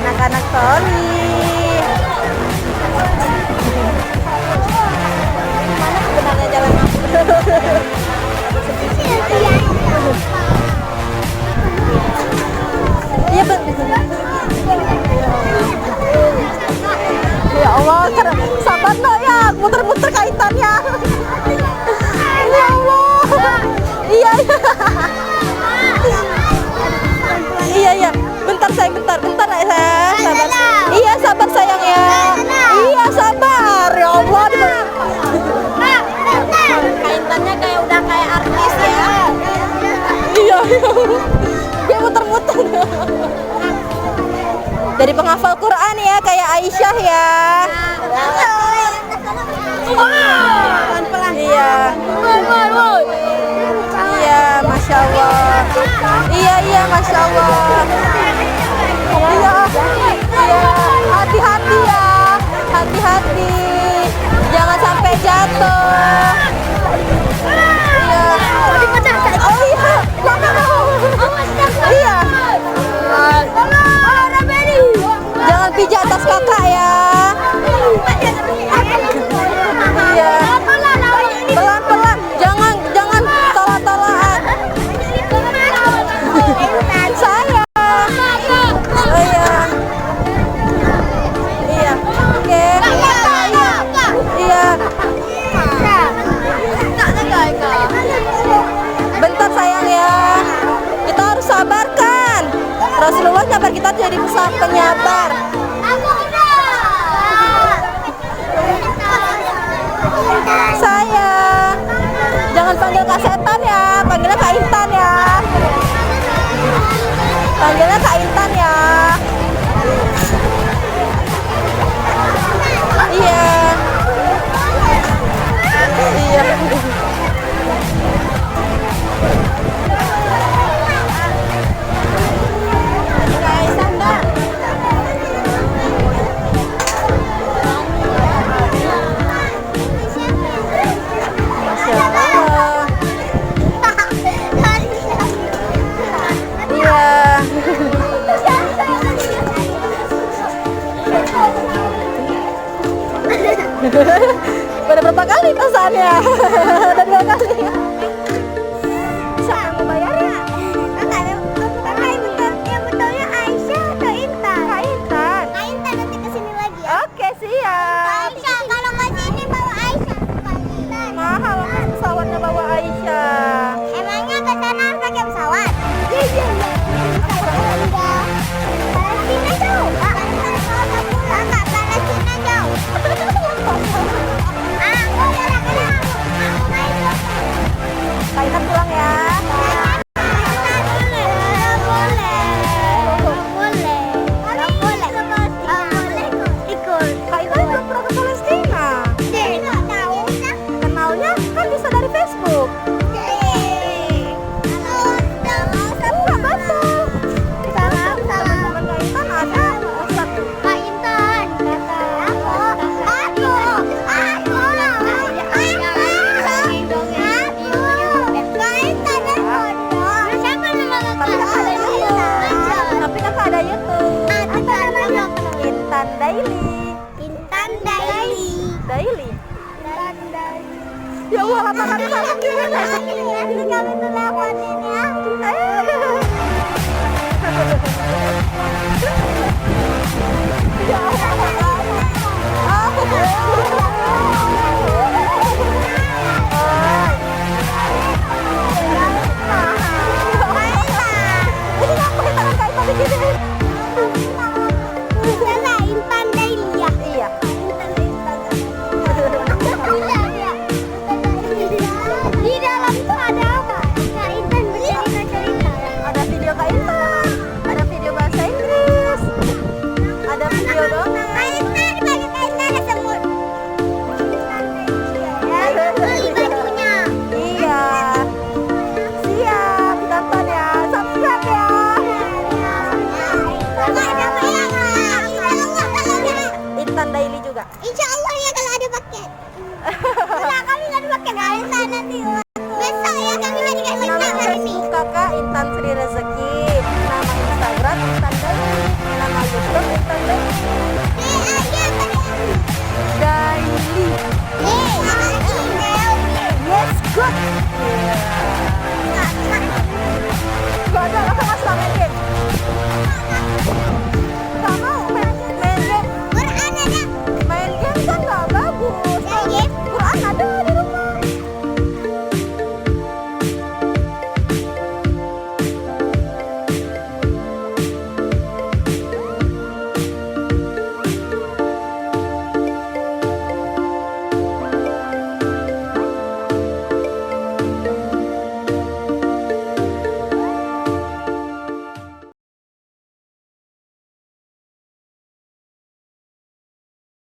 Anak-anak Soli. Mana sebenarnya jalan aku? Iya benar. Ya Allah, sabar nak ya, muter-muter kaitannya. Ya Allah. Iya. Iya iya. Bentar sayang, bentar ya. Sabar. Iya sabar sayang ya. Iya sabar. Ya Allah. Kaitannya kayak udah kayak artis ya. Iya. Dia muter-muter. Dari penghafal Quran ya, kayak Aisyah ya. Pelan-pelan. Iya. Iya, masya Allah. Iya, masya Allah. Iya, iya. Hati-hati ya, hati-hati. Jangan sampai jatuh. Iya. Oh iya, iya. Jangan pijak atas kakak ya. Iya. Pelan-pelan. Jangan tolak-tolakan. Saya. Oh iya. Iya. Oke. Iya. Bentar sayang ya. Kita harus sabarkan. Rasulullah nyabar kita jadi penyabar. Saya jangan panggil Kak Setan ya, panggilnya Kak Intan ya. Panggilnya Kak Intan ya. Iya. Iya. Udah berapa kali pesannya? Udah 2 kali. Siapa mau bayar ya? Kakak yang betulnya Aisyah atau Intan? Kak Intan. Kak Intan nanti kesini lagi ya? Oke siap. Aisyah kalau ke sini bawa Aisyah. Mahal pesawatnya bawa Aisyah. Emangnya ke sana harus pakai pesawat? Iya. Palestina jauh. Kakak Palestina jauh. Kaitan pulang ya. Kaitan belum pernah ke Palestina. Kenalnya kan bisa dari Facebook. Daily. Ya Allah, lapangannya sama gimana? Kami tuh lewat ini.